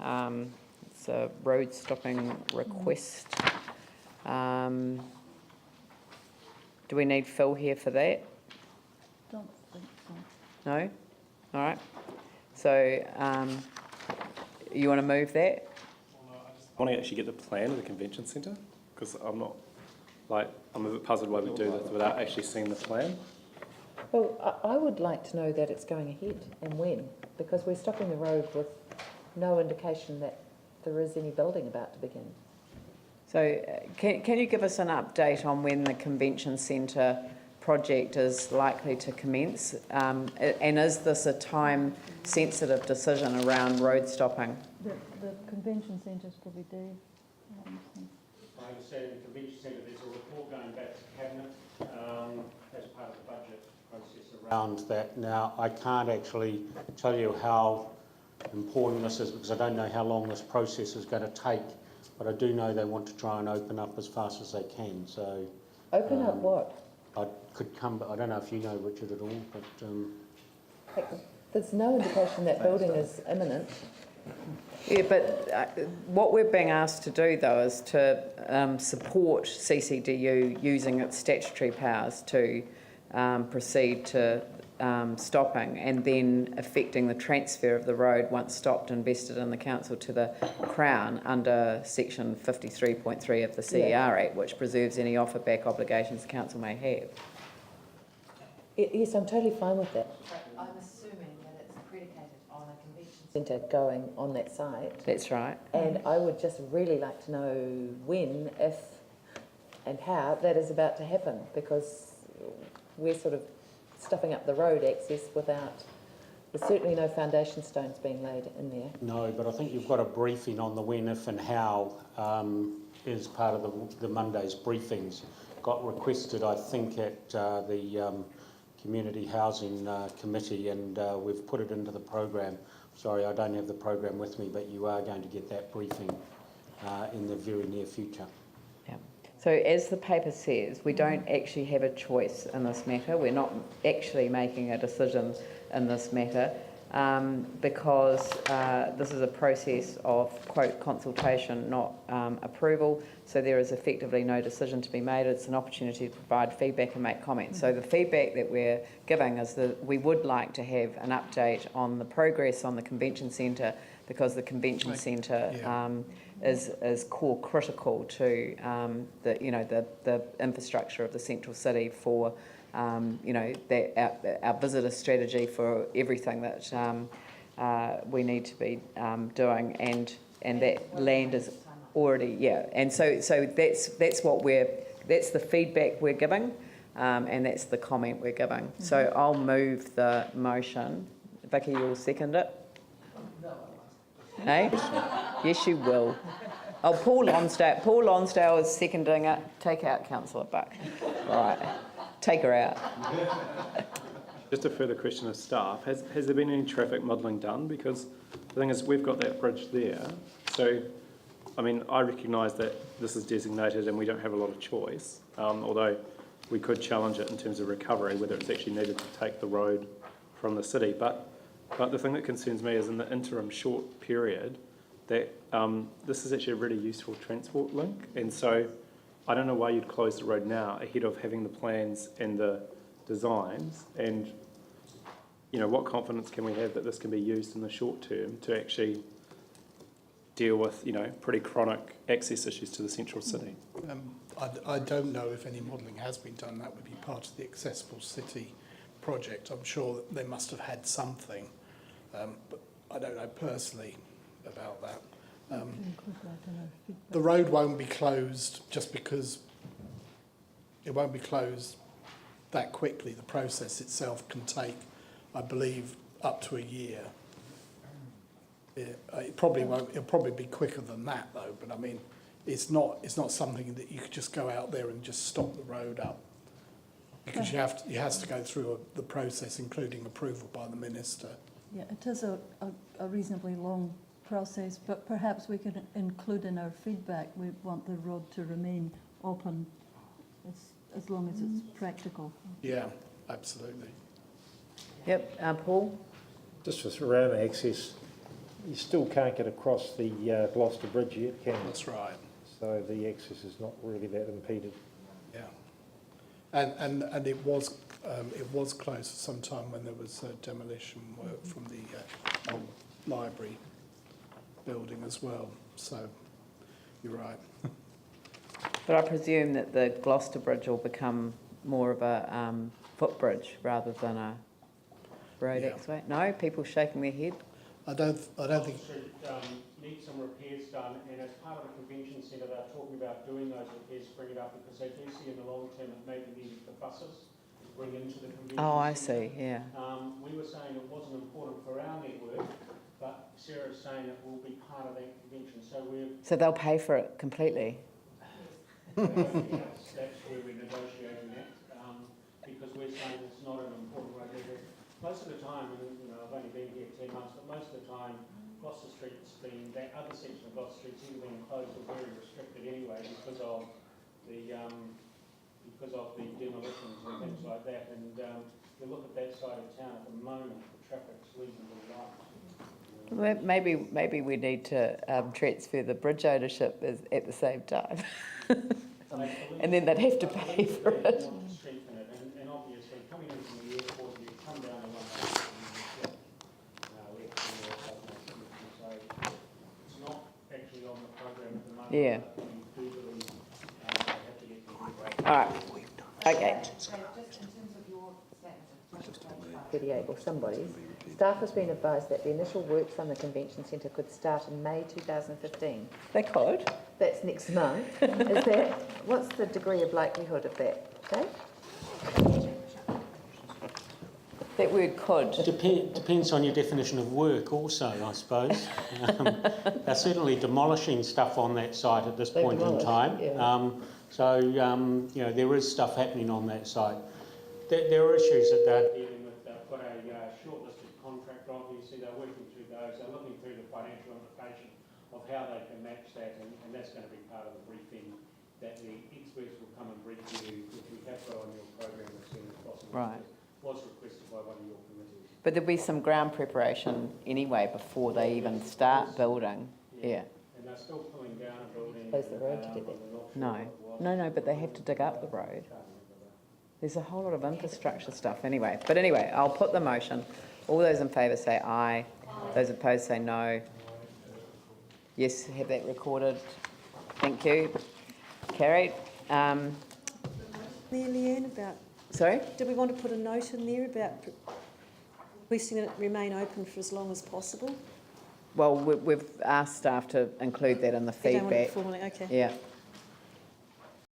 It's a road stopping request. Do we need Phil here for that? Don't think so. No? All right. So you want to move that? I want to actually get the plan of the convention centre, because I'm a bit puzzled why we do this without actually seeing the plan. Well, I would like to know that it's going ahead and when, because we're stopping the road with no indication that there is any building about to begin. So can you give us an update on when the convention centre project is likely to commence? And is this a time-sensitive decision around road stopping? The convention centre's probably due. I understand the convention centre, there's a report going back to Cabinet as part of the budget process around that. Now, I can't actually tell you how important this is because I don't know how long this process is going to take, but I do know they want to try and open up as fast as they can. So Open up what? I could come, I don't know if you know Richard at all, but There's no indication that building is imminent. Yeah, but what we're being asked to do, though, is to support CCDU using its statutory powers to proceed to stopping and then effecting the transfer of the road once stopped and vested in the council to the Crown under section 53.3 of the CER Act, which preserves any offer-back obligations the council may have. Yes, I'm totally fine with that. I'm assuming that it's predicated on a convention centre going on that site. That's right. And I would just really like to know when, if and how that is about to happen, because we're sort of stuffing up the road access without, there's certainly no foundation stones being laid in there. no, but I think you've got a briefing on the when, if and how is part of the Monday's briefings. Got requested, I think, at the Community Housing Committee, and we've put it into the program. Sorry, I don't have the program with me, but you are going to get that briefing in the very near future. Yeah. So as the paper says, we don't actually have a choice in this matter. We're not actually making a decision in this matter because this is a process of, quote, consultation, not approval. So there is effectively no decision to be made. It's an opportunity to provide feedback and make comments. So the feedback that we're giving is that we would like to have an update on the progress on the convention centre, because the convention centre is core critical to the infrastructure of the central city for our visitor strategy for everything that we need to be doing, and that land is already and so that's what that's the feedback we're giving, and that's the comment we're giving. Mm-hmm. So I'll move the motion. Vicky, you'll second it. Eh? Yes, you will. Oh, Paul Lonsdale is seconding it. Take out Councillor Buck. Right, take her out. Just a further question of staff, has there been any traffic modelling done? Because the thing is, we've got that bridge there. So, I mean, I recognise that this is designated and we don't have a lot of choice, although we could challenge it in terms of recovery, whether it's actually needed to take the road from the city. But the thing that concerns me is in the interim short period that this is actually a really useful transport link. And so I don't know why you'd close the road now ahead of having the plans and the designs. And, you know, what confidence can we have that this can be used in the short term to actually deal with, you know, pretty chronic access issues to the central city? I don't know if any modelling has been done. That would be part of the Accessible City project. I'm sure that they must have had something. But I don't know personally about that. The road won't be closed just because it won't be closed that quickly. The process itself can take, I believe, up to a year. It probably won't. It'll probably be quicker than that, though. But I mean, it's not something that you could just go out there and just stop the road up, because it has to go through the process, including approval by the minister. Yeah, it is a reasonably long process, but perhaps we could include in our feedback we want the road to remain open as long as it's practical. Yeah, absolutely. Yep, Paul? Just with ram access, you still can't get across the Gloucester Bridge yet, can you? That's right, So the access is not really that impeded. yeah. And it was closed for some time when there was demolition work from the old library building as well. So you're right. But I presume that the Gloucester Bridge will become more of a footbridge rather than a road Yeah. access. No, people shaking their head. I don't think. Should need some repairs done, and as part of the convention centre, they're talking about doing those repairs, bring it up, because they do see in the long term it may be needed for buses to bring into the convention Oh, I centre. see, yeah. We were saying it wasn't important for our network, but Sarah's saying it will be part of that convention, so So they'll pay for it completely? that's where we're negotiating that, because we're saying it's not an important road. Most of the time, and I've only been here 10 months, but most of the time, Gloucester Street's been, that other section of Gloucester Street's either been closed or very restricted anyway because of the demolitions and things like that. And you look at that side of town at the moment, the traffic's reasonably light. Maybe we need to transfer the bridge ownership at the same time. And then they'd have to pay for it. Strengthen it, and obviously coming in from the airport, you come down and so it's not actually on the program at the moment. Yeah. But we do believe they have to get the All right. Okay. Just in terms of your statement, 38 or somebody's, staff has been advised that the initial works on the convention centre could start in May 2015. They could. That's next month. What's the degree of likelihood of that, Dave? That word could. Depends on your definition of work also, I suppose. They're certainly demolishing stuff on that site at this point in time. Yeah. There is stuff happening on that site. There are issues that they're dealing with. They've got a shortlisted contractor, obviously. They're working through those. They're looking through the financial implication of how they can match that, and that's going to be part of the briefing that the experts will come and brief you, which we have got on your program as soon as possible. Right. Was requested by one of your committees. But there'll be some ground preparation anyway before they even start building. Yeah. And they're still pulling down a building. Close the road to do that. No, but they have to dig up the road. There's a whole lot of infrastructure stuff anyway. But anyway, I'll put the motion. All those in favour say aye. Those opposed say no. Yes, have that recorded. Thank you. Carried. There, Leanne, about, Sorry? do we want to put a note in there about requesting it remain open for as long as possible? Well, we've asked staff to include that in the You don't want it feedback. formally, okay. Yeah.